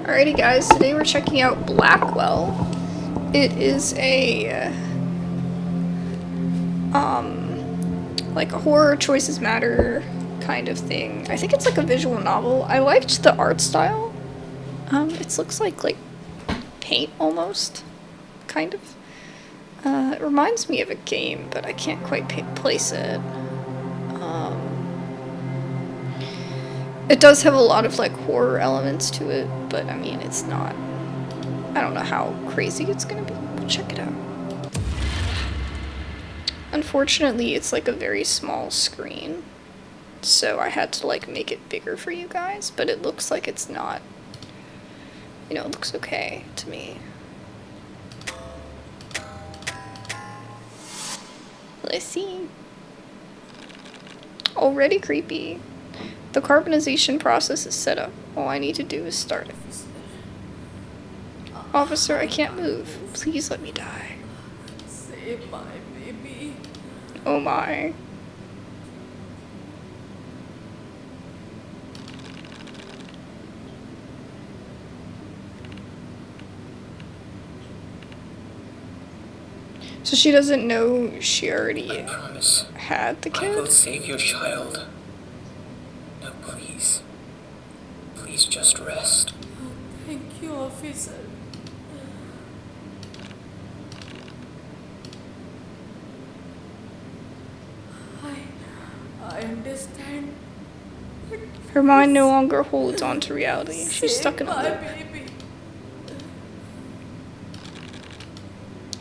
Alrighty guys, today we're checking out Blackwell. It is a, like a horror choices matter kind of thing. I think it's like a visual novel. I liked the art style. It looks like paint almost, kind of. It reminds me of a game, but I can't quite place it. It does have a lot of like horror elements to it, but I mean it's not, I don't know how crazy it's gonna be. We'll check it out. Unfortunately, it's like a very small screen, so I had to like make it bigger for you guys, but it looks like it's not, you know, it looks okay to me. Let's see. Already creepy. The carbonization process is set up. All I need to do is start it. Officer, I can't move. Please let me die. Save my baby. Oh my. So she doesn't know she already had the kid? I will save your child. No, please. Please just rest. Oh, thank you, officer. I understand. Her mind no longer holds on to reality. She's stuck in a loop. Baby.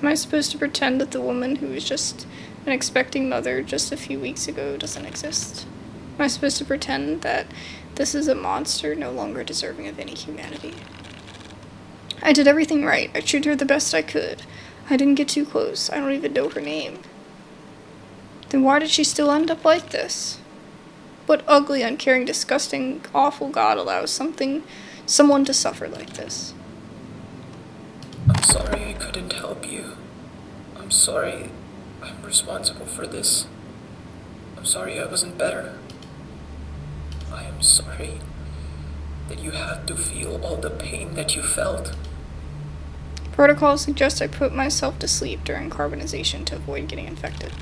Am I supposed to pretend that the woman who was just an expecting mother just a few weeks ago doesn't exist? Am I supposed to pretend that this is a monster no longer deserving of any humanity? I did everything right. I treated her the best I could. I didn't get too close. I don't even know her name. Then why did she still end up like this? What ugly, uncaring, disgusting, awful God allows someone to suffer like this? I'm sorry I couldn't help you. I'm sorry I'm responsible for this. I'm sorry I wasn't better. I am sorry that you had to feel all the pain that you felt. Protocol suggests I put myself to sleep during carbonization to avoid getting infected.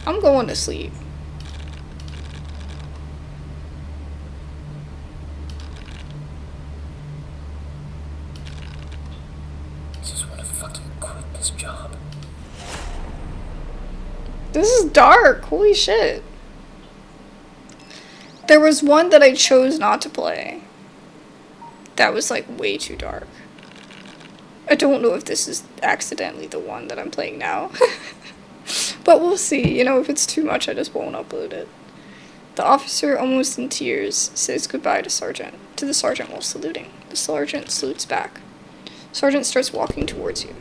I'm going to sleep. I just want to fucking quit this job. This is dark. Holy shit. There was one that I chose not to play. That was like way too dark. I don't know if this is accidentally the one that I'm playing now. But we'll see. You know, if it's too much, I just won't upload it. The officer, almost in tears, says goodbye to the sergeant while saluting. The sergeant salutes back. Sergeant starts walking towards you.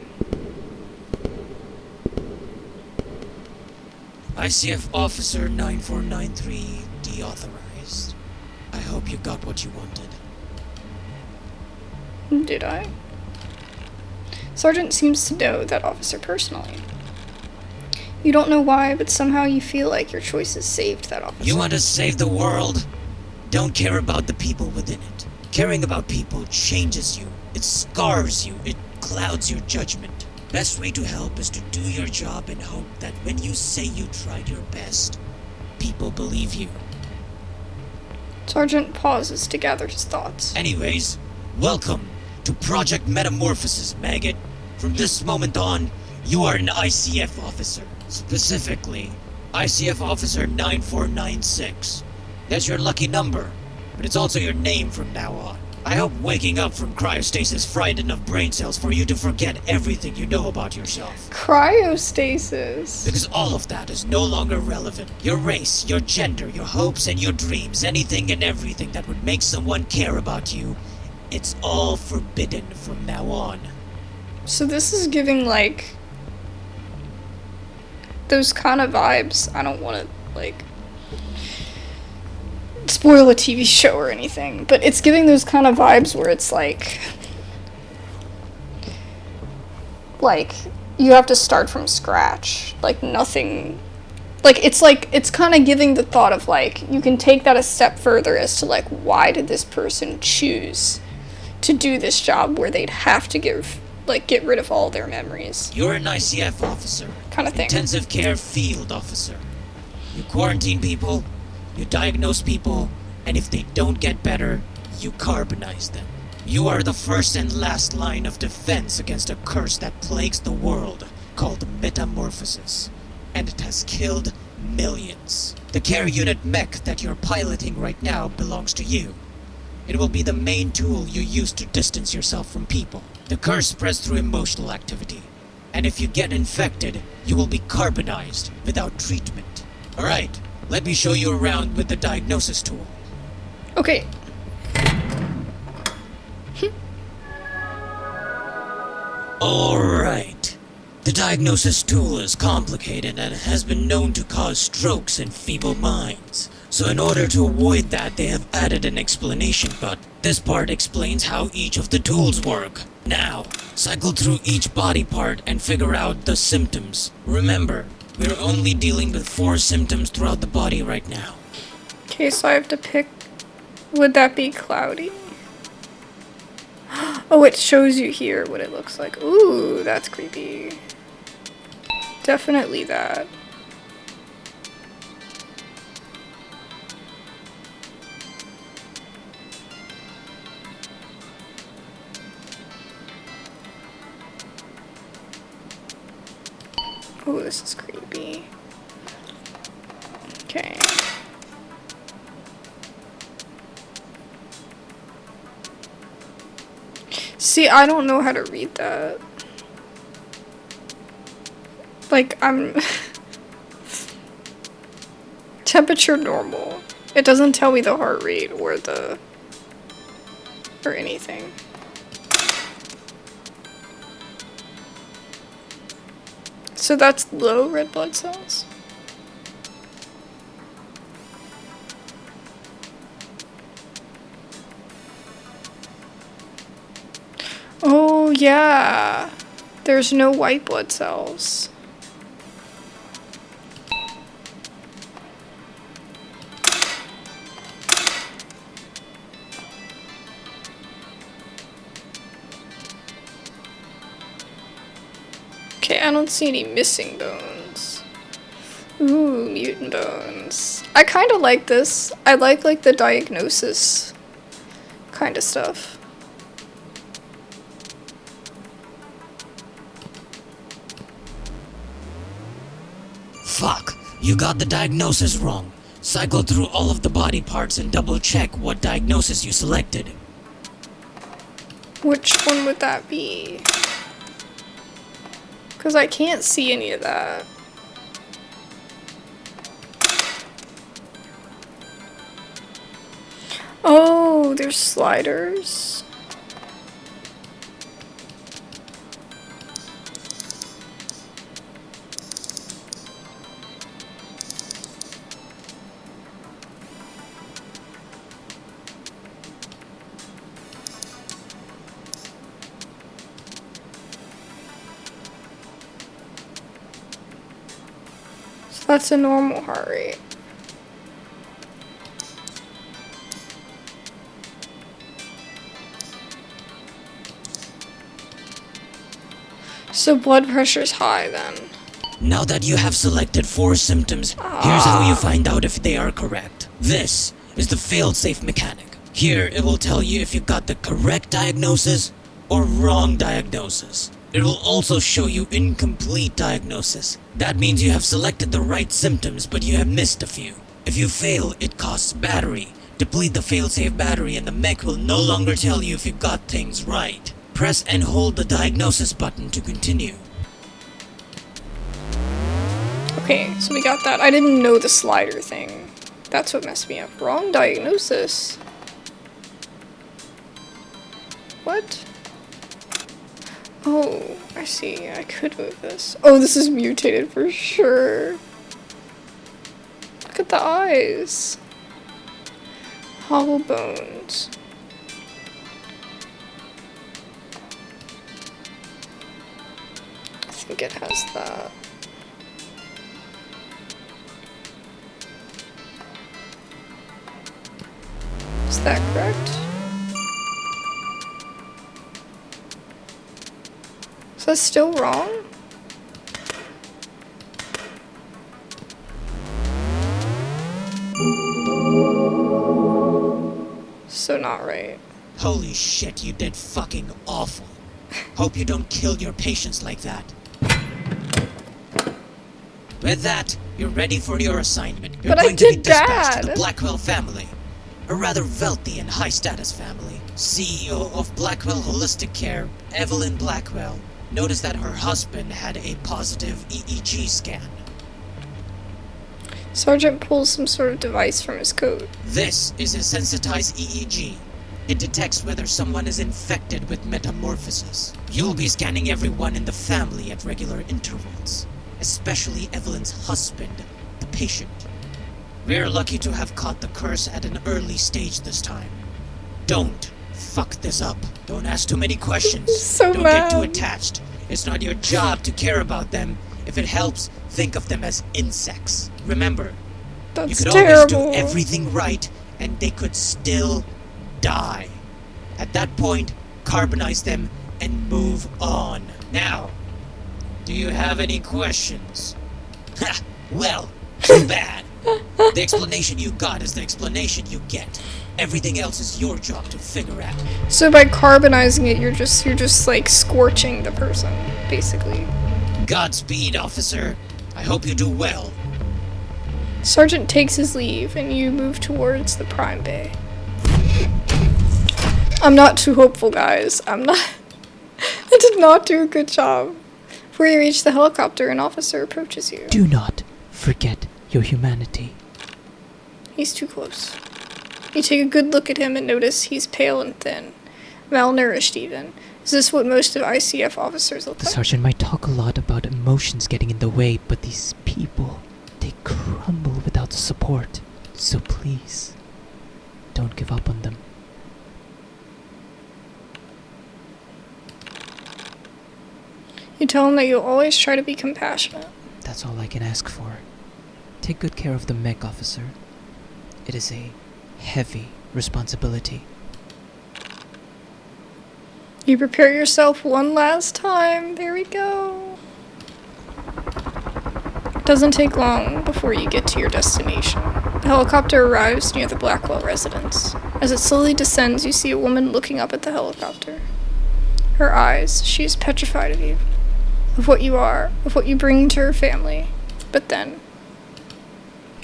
ICF Officer 9493 deauthorized. I hope you got what you wanted. Did I? Sergeant seems to know that officer personally. You don't know why, but somehow you feel like your choices saved that officer. You want to save the world? Don't care about the people within it. Caring about people changes you. It scars you. It clouds your judgment. Best way to help is to do your job and hope that when you say you tried your best, people believe you. Sergeant pauses to gather his thoughts. Anyways, welcome to Project Metamorphosis, maggot. From this moment on, you are an ICF officer. Specifically, ICF Officer 9496. That's your lucky number, but it's also your name from now on. I hope waking up from cryostasis fried enough brain cells for you to forget everything you know about yourself. Cryostasis. Because all of that is no longer relevant. Your race, your gender, your hopes and your dreams, anything and everything that would make someone care about you, it's all forbidden from now on. So this is giving like those kind of vibes. I don't want to like spoil a TV show or anything, but it's giving those kind of vibes where it's like you have to start from scratch. Like nothing like it's kind of giving the thought of like you can take that a step further as to like why did this person choose to do this job where they'd have to get rid of all their memories. You're an ICF officer. Kind of thing. Intensive care field officer. You quarantine people, you diagnose people, and if they don't get better, you carbonize them. You are the first and last line of defense against a curse that plagues the world called metamorphosis. And it has killed millions. The care unit Mech that you're piloting right now belongs to you. It will be the main tool you use to distance yourself from people. The curse spreads through emotional activity, and if you get infected, you will be carbonized without treatment. Alright, let me show you around with the diagnosis tool. Okay. Alright. The diagnosis tool is complicated and has been known to cause strokes in feeble minds. So in order to avoid that, they have added an explanation, but this part explains how each of the tools work. Now, cycle through each body part and figure out the symptoms. Remember, we're only dealing with 4 symptoms throughout the body right now. Okay, so I have to pick. Would that be cloudy? Oh, it shows you here what it looks like. Ooh, that's creepy. Definitely that. Oh, this is creepy. Okay. See, I don't know how to read that. Like, I'm... Temperature normal. It doesn't tell me the heart rate or the... or anything. So that's low red blood cells? Oh, yeah. There's no white blood cells. Okay, I don't see any missing bones. Ooh, mutant bones. I kind of like this. I like the diagnosis kind of stuff. Fuck, you got the diagnosis wrong. Cycle through all of the body parts and double check what diagnosis you selected. Which one would that be? Because I can't see any of that. Oh, there's sliders. So that's a normal heart rate. So blood pressure's high then. Now that you have selected 4 symptoms, here's how you find out if they are correct. This is the fail-safe mechanic. Here, it will tell you if you got the correct diagnosis or wrong diagnosis. It will also show you incomplete diagnosis. That means you have selected the right symptoms, but you have missed a few. If you fail, it costs battery. Deplete the fail-safe battery and the mech will no longer tell you if you got things right. Press and hold the diagnosis button to continue. Okay, so we got that. I didn't know the slider thing. That's what messed me up. Wrong diagnosis. What? Oh, I see. I could move this. Oh, this is mutated for sure. Look at the eyes. Hollow bones. I think it has that. Is that correct? Is that still wrong? So not right. Holy shit, you did fucking awful. Hope you don't kill your patients like that. With that, you're ready for your assignment. You're But I going to be did dispatched to that. the Blackwell family. A rather wealthy and high-status family. CEO of Blackwell Holistic Care, Evelyn Blackwell, noticed that her husband had a positive EEG scan. Sergeant pulls some sort of device from his coat. This is a sensitized EEG. It detects whether someone is infected with metamorphosis. You'll be scanning everyone in the family at regular intervals, especially Evelyn's husband, the patient. We're lucky to have caught the curse at an early stage this time. Don't fuck this up. Don't ask too many questions. So Don't get too mad. attached. It's not your job to care about them. If it helps, think of them as insects. Remember, you That's could terrible. always do everything right, and they could still die. At that point, carbonize them and move on. Now, do you have any questions? Ha! Well, too bad. The explanation you got is the explanation you get. Everything else is your job to figure out. So by carbonizing it, you're just like scorching the person, basically. Godspeed, officer. I hope you do well. Sergeant takes his leave, and you move towards the Prime Bay. I'm not too hopeful, guys. I'm not. I did not do a good job. Before you reach the helicopter, an officer approaches you. Do not forget your humanity. He's too close. You take a good look at him and notice he's pale and thin, malnourished even. Is this what most of ICF officers look The like? sergeant might talk a lot about emotions getting in the way, but these people, they crumble without the support. So please, don't give up on them. You tell him that you'll always try to be compassionate. That's all I can ask for. Take good care of the Mech, officer. It is a heavy responsibility. You prepare yourself one last time. There we go. Doesn't take long before you get to your destination. The helicopter arrives near the Blackwell residence. As it slowly descends, you see a woman looking up at the helicopter. Her eyes, she is petrified of you, of what you are, of what you bring to her family. But then,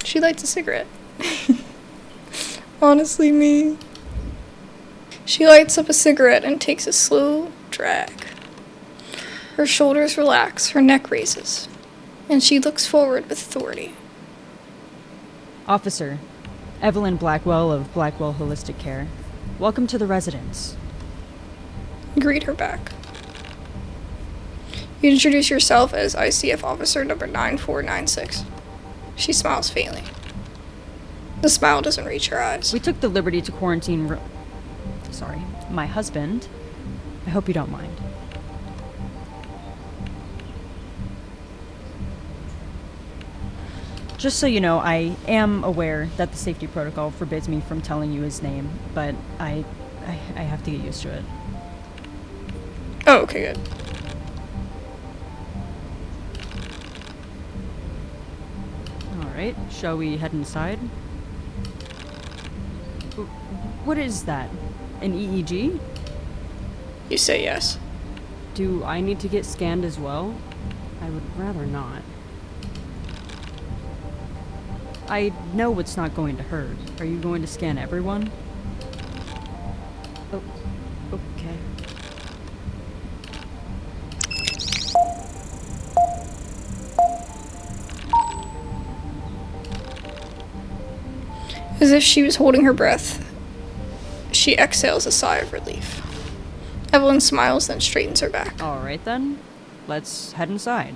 she lights a cigarette. Honestly, me. She lights up a cigarette and takes a slow drag. Her shoulders relax, her neck raises, and she looks forward with authority. Officer, Evelyn Blackwell of Blackwell Holistic Care. Welcome to the residence. Greet her back. You introduce yourself as ICF Officer number 9496. She smiles faintly. The smile doesn't reach her eyes. We took the liberty to quarantine my husband. I hope you don't mind. Just so you know, I am aware that the safety protocol forbids me from telling you his name, but I have to get used to it. Oh, okay, good. Alright, shall we head inside? What is that? An EEG? You say yes. Do I need to get scanned as well? I would rather not. I know what's not going to hurt. Are you going to scan everyone? Oh, okay. As if she was holding her breath, she exhales a sigh of relief. Evelyn smiles, then straightens her back. Alright then, let's head inside.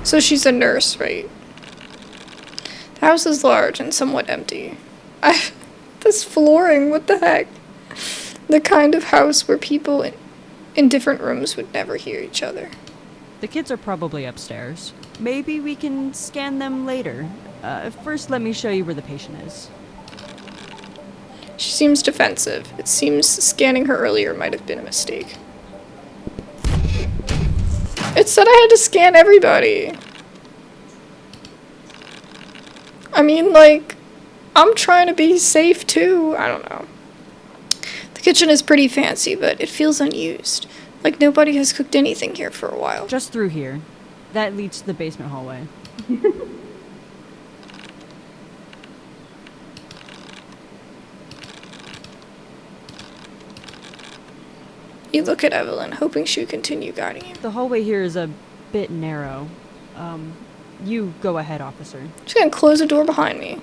So she's a nurse, right? The house is large and somewhat empty. This flooring, what the heck? The kind of house where people in different rooms would never hear each other. The kids are probably upstairs. Maybe we can scan them later. First, let me show you where the patient is. She seems defensive. It seems scanning her earlier might have been a mistake. It said I had to scan everybody. I mean, like, I'm trying to be safe too. I don't know. The kitchen is pretty fancy, but it feels unused. Like nobody has cooked anything here for a while. Just through here. That leads to the basement hallway. You look at Evelyn, hoping she would continue guiding you. The hallway here is a bit narrow. You go ahead, officer. She's gonna close the door behind me.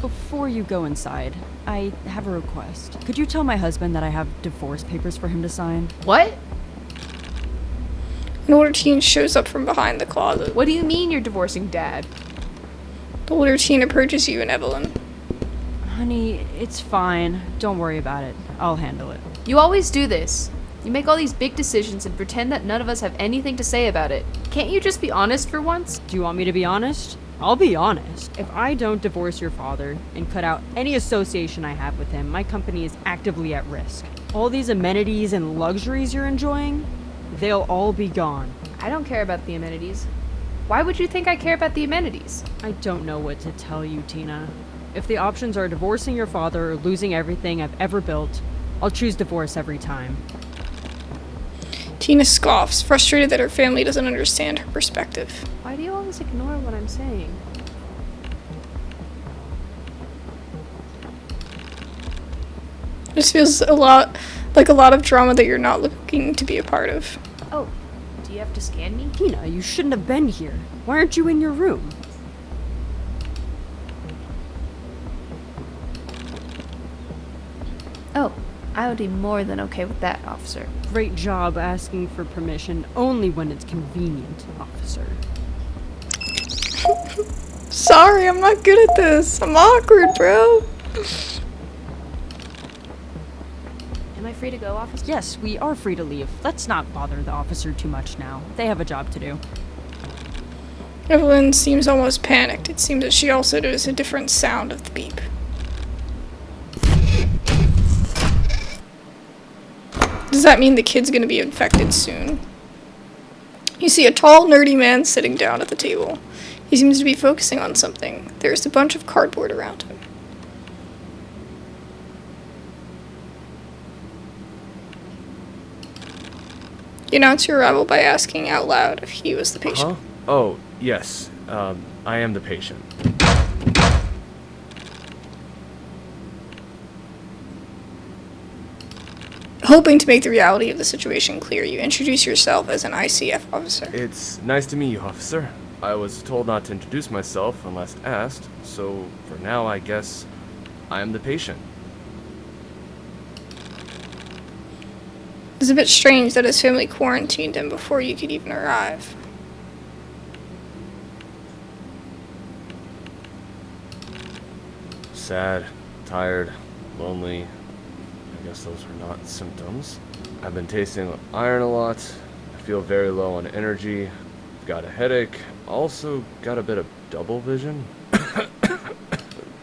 Before you go inside, I have a request. Could you tell my husband that I have divorce papers for him to sign? What? An older teen shows up from behind the closet. What do you mean you're divorcing Dad? The older teen approaches you and Evelyn. Honey, it's fine. Don't worry about it. I'll handle it. You always do this. You make all these big decisions and pretend that none of us have anything to say about it. Can't you just be honest for once? Do you want me to be honest? I'll be honest. If I don't divorce your father and cut out any association I have with him, my company is actively at risk. All these amenities and luxuries you're enjoying, they'll all be gone. I don't care about the amenities. Why would you think I care about the amenities? I don't know what to tell you, Tina. If the options are divorcing your father or losing everything I've ever built, I'll choose divorce every time. Tina scoffs, frustrated that her family doesn't understand her perspective. Why do you always ignore what I'm saying? This feels a lot like a lot of drama that you're not looking to be a part of. Oh, do you have to scan me? Tina, you shouldn't have been here. Why aren't you in your room? Oh, I would be more than okay with that, officer. Great job asking for permission only when it's convenient, officer. Sorry, I'm not good at this. I'm awkward, bro. Am I free to go, officer? Yes, we are free to leave. Let's not bother the officer too much now. They have a job to do. Evelyn seems almost panicked. It seems that she also noticed a different sound of the beep. Does that mean the kid's gonna be infected soon? You see a tall, nerdy man sitting down at the table. He seems to be focusing on something. There's a bunch of cardboard around him. You announce your arrival by asking out loud if he was the patient. Huh? Oh, yes. I am the patient. Hoping to make the reality of the situation clear, you introduce yourself as an ICF officer. It's nice to meet you, officer. I was told not to introduce myself unless asked, so for now I guess I am the patient. It's a bit strange that his family quarantined him before you could even arrive. Sad, tired, lonely. I guess those are not symptoms. I've been tasting iron a lot. I feel very low on energy. I've got a headache. Also got a bit of double vision.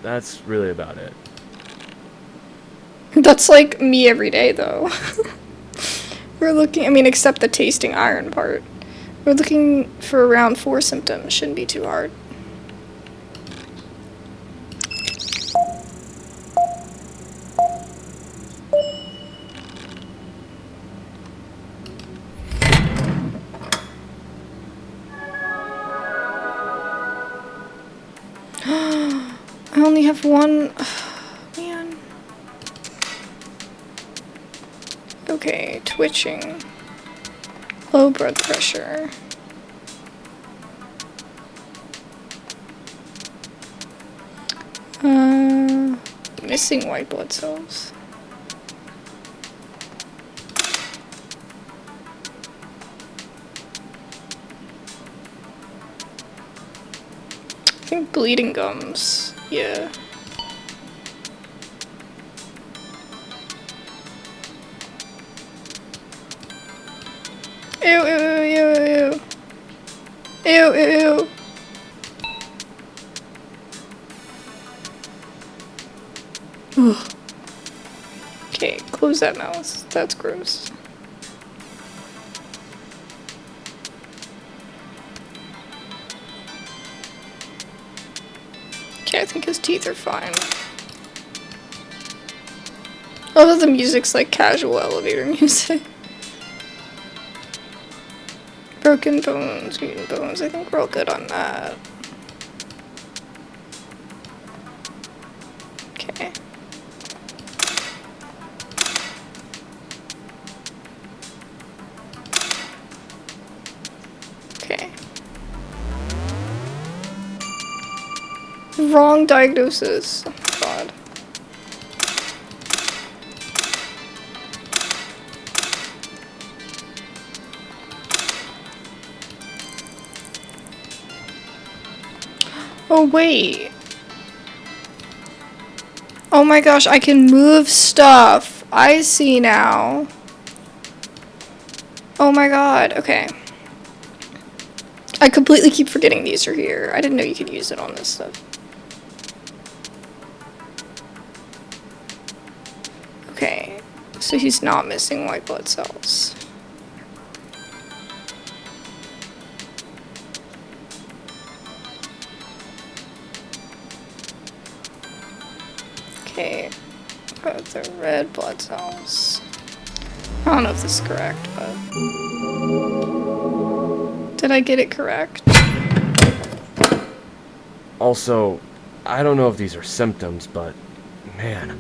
That's really about it. That's like me every day, though. We're looking, I mean, except the tasting iron part. We're looking for around 4 symptoms. Shouldn't be too hard. I only have one. Man. Okay, twitching. Low blood pressure. Missing white blood cells. I think bleeding gums. Yeah. Ew, ew, ew, ew. Ew, ew, ew. Ugh. Okay, close that mouse. That's gross. Okay, I think his teeth are fine. Although the music's like casual elevator music. Broken bones, mutant bones. I think we're all good on that. Okay. Okay. Wrong diagnosis. Oh, God. Oh, wait. Oh my gosh, I can move stuff. I see now. Oh my god, okay. I completely keep forgetting these are here. I didn't know you could use it on this stuff. Okay, so he's not missing white blood cells. Okay, got the red blood cells. I don't know if this is correct, but... Did I get it correct? Also, I don't know if these are symptoms, but man,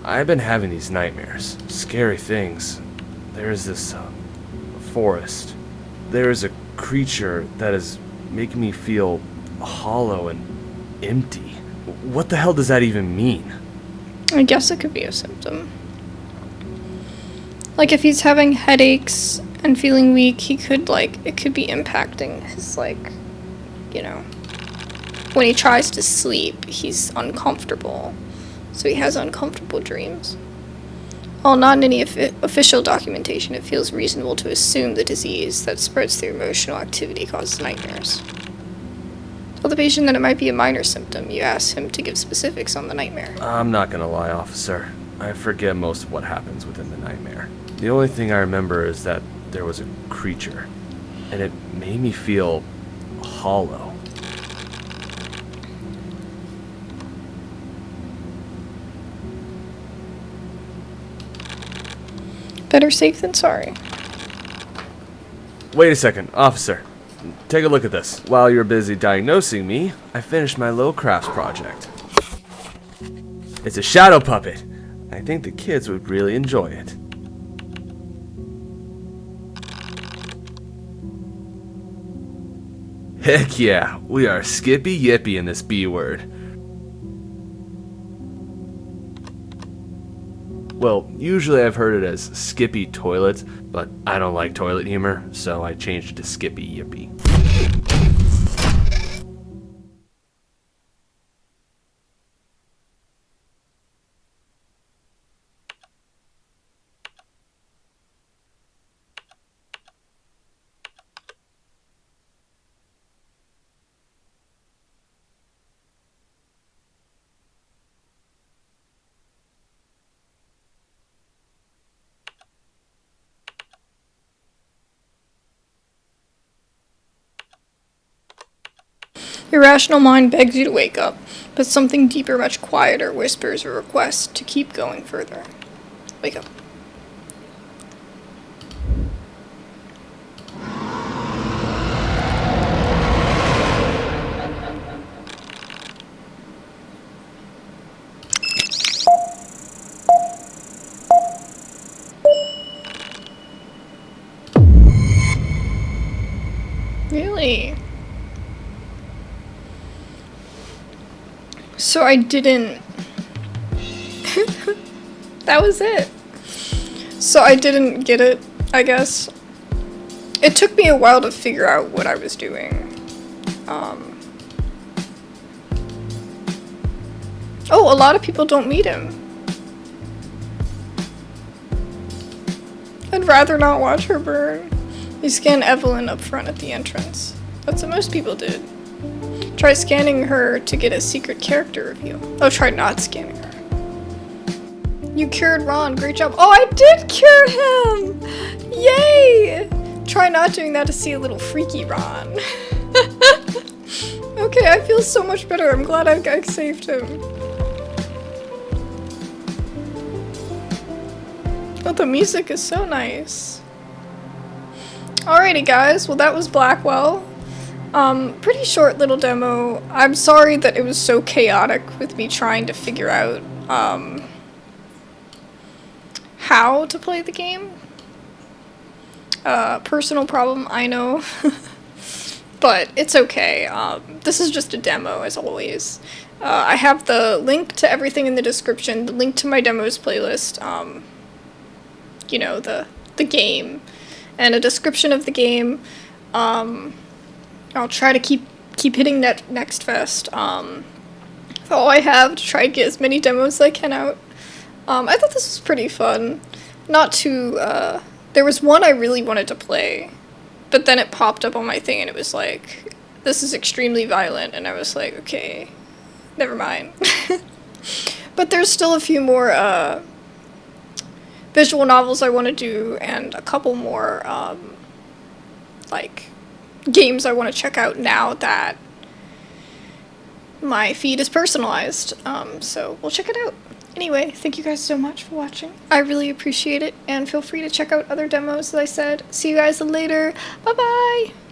I've been having these nightmares. Scary things. There's this forest. There is a creature that is making me feel hollow and empty. What the hell does that even mean? I guess it could be a symptom. Like, if he's having headaches and feeling weak, he could, like, it could be impacting his, like, you know, when he tries to sleep, he's uncomfortable. So he has uncomfortable dreams. While not in any official documentation, it feels reasonable to assume the disease that spreads through emotional activity causes nightmares. Tell the patient that it might be a minor symptom. You ask him to give specifics on the nightmare. I'm not gonna lie, officer. I forget most of what happens within the nightmare. The only thing I remember is that there was a creature, and it made me feel hollow. Better safe than sorry. Wait a second, officer. Take a look at this. While you're busy diagnosing me, I finished my low crafts project. It's a shadow puppet. I think the kids would really enjoy it. Heck yeah, we are skippy yippy in this B word. Well, usually I've heard it as Skippy Toilet, but I don't like toilet humor, so I changed it to Skippy Yippy. Your rational mind begs you to wake up, but something deeper, much quieter, whispers a request to keep going further. Wake up. Really? So I didn't... That was it. So I didn't get it, I guess. It took me a while to figure out what I was doing. Oh, a lot of people don't meet him. I'd rather not watch her burn. You scan Evelyn up front at the entrance. That's what most people did. Try scanning her to get a secret character reveal. Oh, try not scanning her. You cured Ron, great job. Oh, I did cure him! Yay! Try not doing that to see a little freaky Ron. Okay, I feel so much better. I'm glad I saved him. Oh, the music is so nice. Alrighty guys, well that was Blackwell. Pretty short little demo. I'm sorry that it was so chaotic with me trying to figure out, how to play the game. Personal problem, I know. But it's okay. This is just a demo, as always. I have the link to everything in the description, the link to my demos playlist, you know, the game, and a description of the game. I'll try to keep hitting that next fest. That's all I have to try to get as many demos as I can out. I thought this was pretty fun. Not too, there was one I really wanted to play, but then it popped up on my thing and it was like, this is extremely violent, and I was like, okay, never mind. But there's still a few more, visual novels I want to do, and a couple more, like, games I want to check out now that my feed is personalized. So we'll check it out. Anyway, thank you guys so much for watching. I really appreciate it, and feel free to check out other demos, as I said. See you guys later. Bye-bye!